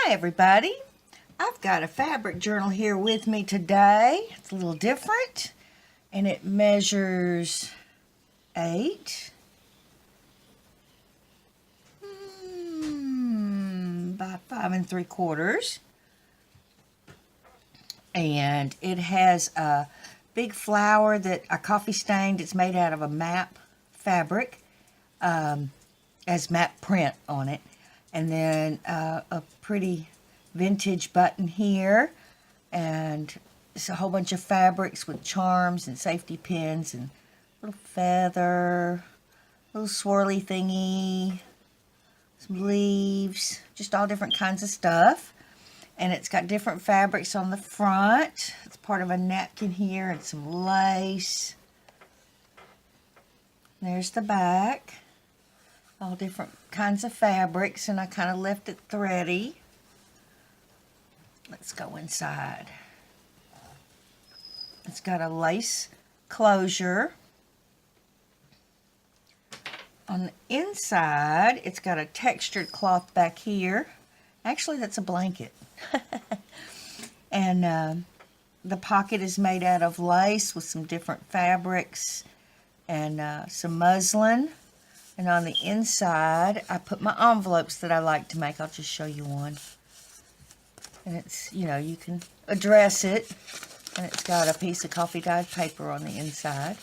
Hi everybody, I've got a fabric journal here with me today. It's a little different and it measures 8 by 5 3/4, and it has a big flower that I coffee stained. It's made out of a map fabric, has map print on it, and then a pretty vintage button here, and it's a whole bunch of fabrics with charms and safety pins and little feather, little swirly thingy, some leaves, just all different kinds of stuff. And it's got different fabrics on the front. It's part of a napkin here and some lace. There's the back, all different kinds of fabrics, and I kind of left it thready. Let's go inside. It's got a lace closure. On the inside, it's got a textured cloth back here. Actually, that's a blanket. And the pocket is made out of lace with some different fabrics and some muslin. And on the inside, I put my envelopes that I like to make. I'll just show you one. And it's, you can address it. And it's got a piece of coffee dyed paper on the inside.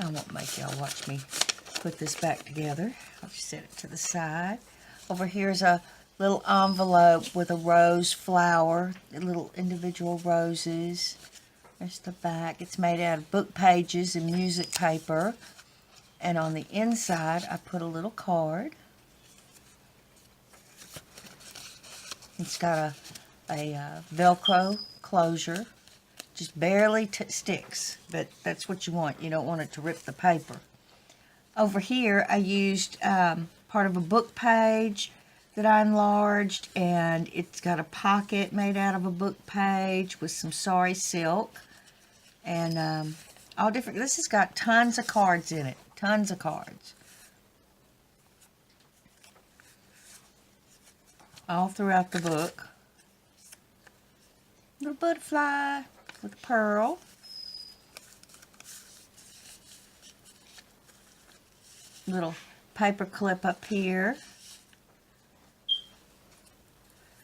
I won't make y'all watch me put this back together. I'll just set it to the side. Over here's a little envelope with a rose flower, little individual roses. There's the back. It's made out of book pages and music paper. And on the inside, I put a little card. It's got a Velcro closure. Just barely sticks, but that's what you want. You don't want it to rip the paper. Over here, I used part of a book page that I enlarged, and it's got a pocket made out of a book page with some sari silk, and all different. This has got tons of cards in it, tons of cards, all throughout the book. Little butterfly with a pearl. Little paper clip up here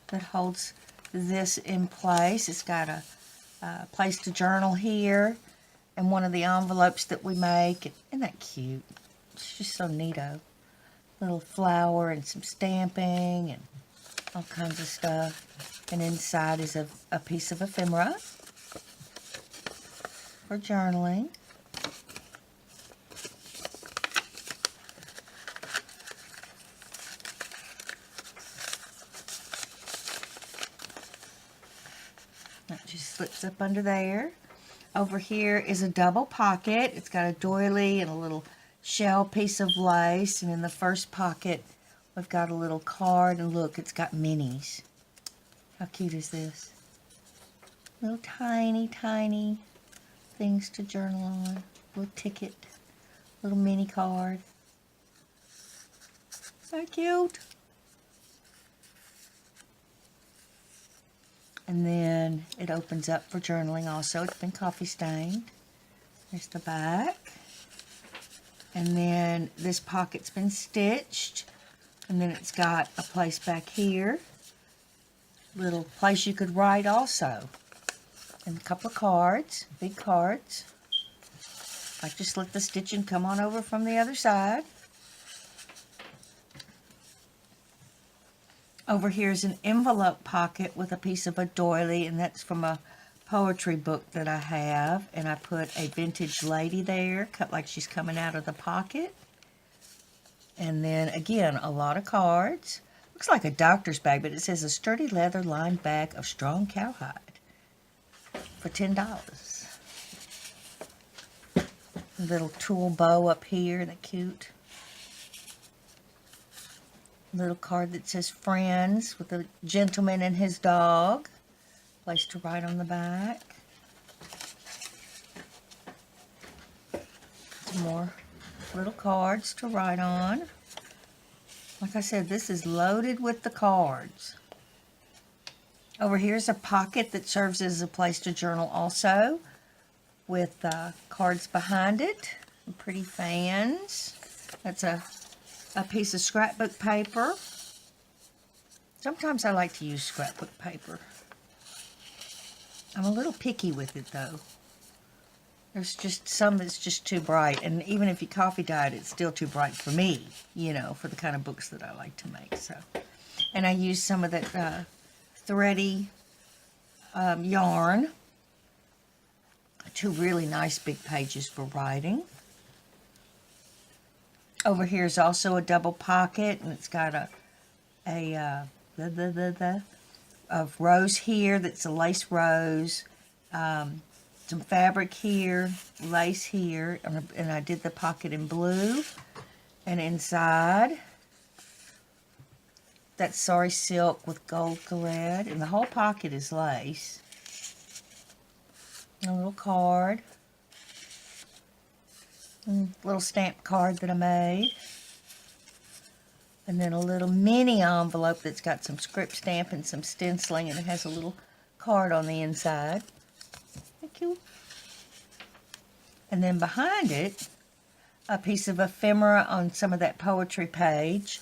that holds this in place. It's got a place to journal here, and one of the envelopes that we make. Isn't that cute? It's just so neato. Little flower and some stamping and all kinds of stuff. And inside is a piece of ephemera for journaling. That just slips up under there. Over here is a double pocket. It's got a doily and a little shell piece of lace. And in the first pocket, we've got a little card. And look, it's got minis. How cute is this? Little tiny, tiny things to journal on. Little ticket. Little mini card. So cute. And then it opens up for journaling also. It's been coffee stained. There's the back. And then this pocket's been stitched. And then it's got a place back here. Little place you could write also. And a couple of cards, big cards. I just let the stitching come on over from the other side. Over here is an envelope pocket with a piece of a doily, and that's from a poetry book that I have. And I put a vintage lady there, cut like she's coming out of the pocket. And then, again, a lot of cards. Looks like a doctor's bag, but it says a sturdy leather-lined bag of strong cowhide for $10. A little tulle bow up here, isn't that cute? Little card that says friends with a gentleman and his dog. Place to write on the back. Some more little cards to write on. Like I said, this is loaded with the cards. Over here is a pocket that serves as a place to journal also, with cards behind it, and pretty fans. That's a piece of scrapbook paper. Sometimes I like to use scrapbook paper. I'm a little picky with it though. There's just some that's just too bright, and even if you coffee dye it, it's still too bright for me, you know, for the kind of books that I like to make. So, and I use some of that thready yarn. Two really nice big pages for writing. Over here is also a double pocket, and it's got of rose here. That's a lace rose. Some fabric here, lace here, and I did the pocket in blue. And inside, that sari silk with gold thread, and the whole pocket is lace. A little card, and a little stamp card that I made. And then a little mini envelope that's got some script stamp and some stenciling, and it has a little card on the inside. Thank you. And then behind it, a piece of ephemera on some of that poetry page,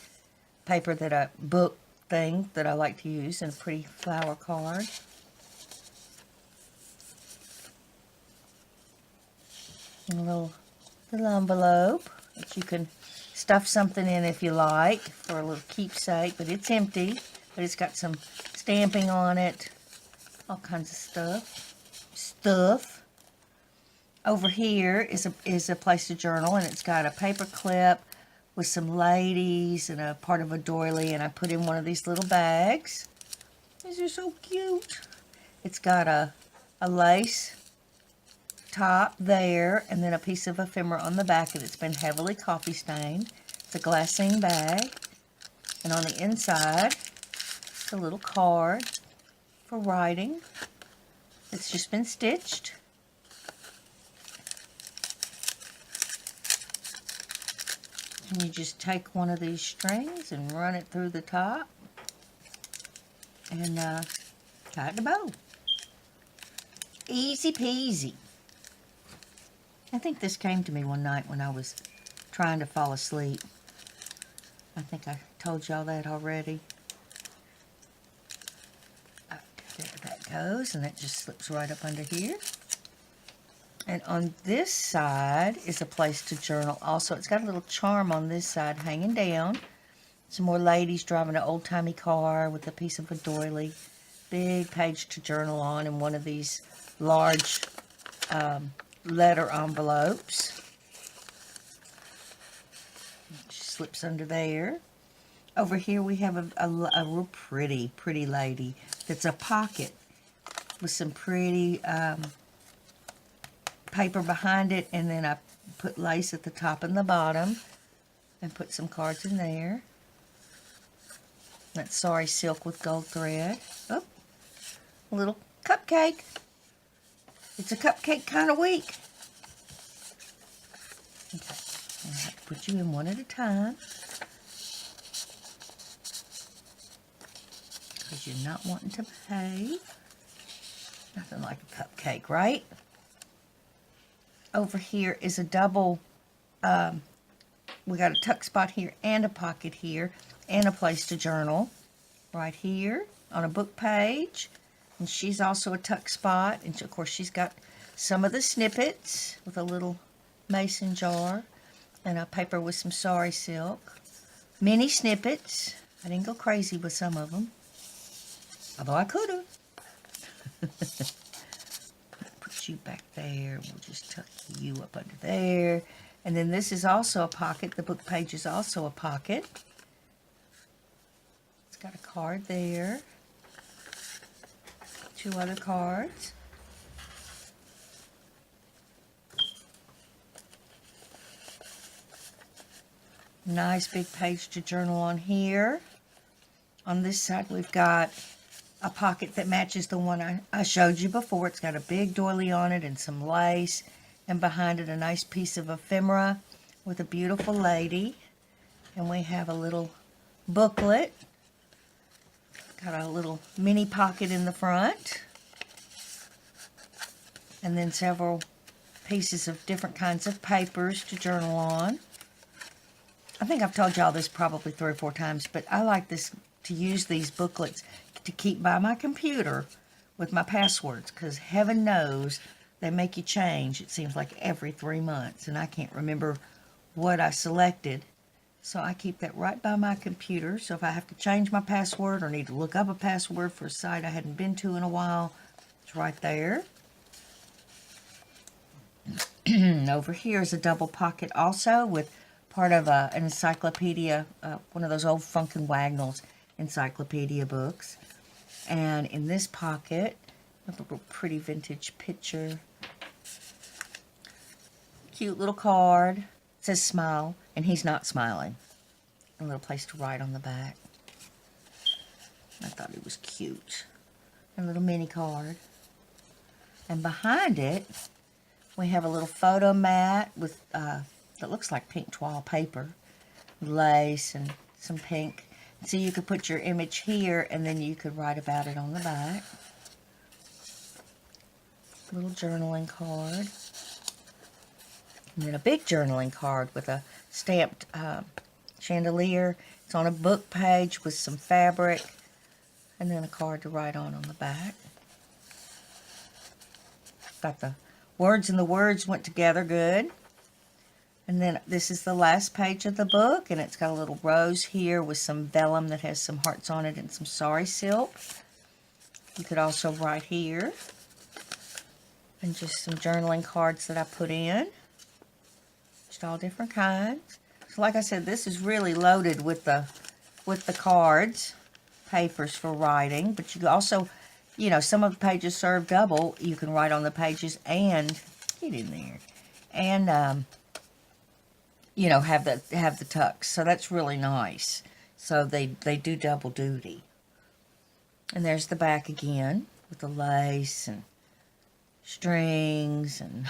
paper that book thing that I like to use, and a pretty flower card. And a little envelope that you can stuff something in if you like for a little keepsake, but it's empty, but it's got some stamping on it, all kinds of stuff. Over here is a place to journal, and it's got a paper clip with some ladies and a part of a doily, and I put in one of these little bags. These are so cute. It's got a lace top there, and then a piece of ephemera on the back, and it's been heavily coffee stained. It's a glassine bag, and on the inside, a little card for writing. It's just been stitched. And you just take one of these strings and run it through the top, and tie it to bow. Easy peasy. I think this came to me one night when I was trying to fall asleep. I think I told y'all that already. There that goes, and that just slips right up under here. And on this side is a place to journal also. It's got a little charm on this side hanging down. Some more ladies driving an old-timey car with a piece of a doily. Big page to journal on, and one of these large letter envelopes. It slips under there. Over here we have a real pretty lady that's a pocket with some pretty paper behind it, and then I put lace at the top and the bottom and put some cards in there. That's sari silk with gold thread. Oh, a little cupcake. It's a cupcake kind of week. Okay, I'm going to have to put you in one at a time, because you're not wanting to behave. Nothing like a cupcake, right? Over here is a double, we got a tuck spot here and a pocket here and a place to journal right here on a book page. And she's also a tuck spot, and of course she's got some of the snippets with a little mason jar and a paper with some sari silk. Mini snippets. I didn't go crazy with some of them, although I could have. Put you back there. We'll just tuck you up under there. And then this is also a pocket. The book page is also a pocket. It's got a card there. Two other cards. Nice big page to journal on here. On this side we've got a pocket that matches the one I showed you before. It's got a big doily on it and some lace, and behind it a nice piece of ephemera with a beautiful lady. And we have a little booklet. Got a little mini pocket in the front. And then several pieces of different kinds of papers to journal on. I think I've told y'all this probably 3 or 4 times, but I like to use these booklets to keep by my computer with my passwords, because heaven knows they make you change, it seems like every 3 months, and I can't remember what I selected. So I keep that right by my computer, so if I have to change my password or need to look up a password for a site I hadn't been to in a while, it's right there. Over here is a double pocket also with part of an encyclopedia, one of those old Funkin' Wagnalls encyclopedia books. And in this pocket, a little pretty vintage picture. Cute little card. It says smile, and he's not smiling. A little place to write on the back. I thought it was cute. A little mini card. And behind it, we have a little photo mat with that looks like pink toile paper, lace, and some pink. So you could put your image here, and then you could write about it on the back. Little journaling card. And then a big journaling card with a stamped chandelier. It's on a book page with some fabric, and then a card to write on the back. Got the words, and the words went together good. And then this is the last page of the book, and it's got a little rose here with some vellum that has some hearts on it and some sari silk. You could also write here. And just some journaling cards that I put in. Just all different kinds. So like I said, this is really loaded with the cards, papers for writing. But you also, you know, some of the pages serve double. You can write on the pages and get in there. And you know, have the tucks. So that's really nice. So they do double duty. And there's the back again with the lace and strings and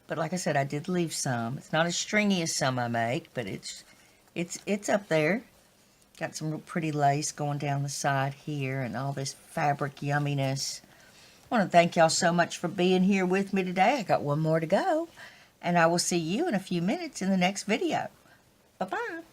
but like I said, I did leave some. It's not as stringy as some I make, but it's up there. Got some real pretty lace going down the side here and all this fabric yumminess. I want to thank y'all so much for being here with me today. I got one more to go, and I will see you in a few minutes in the next video. Bye-bye.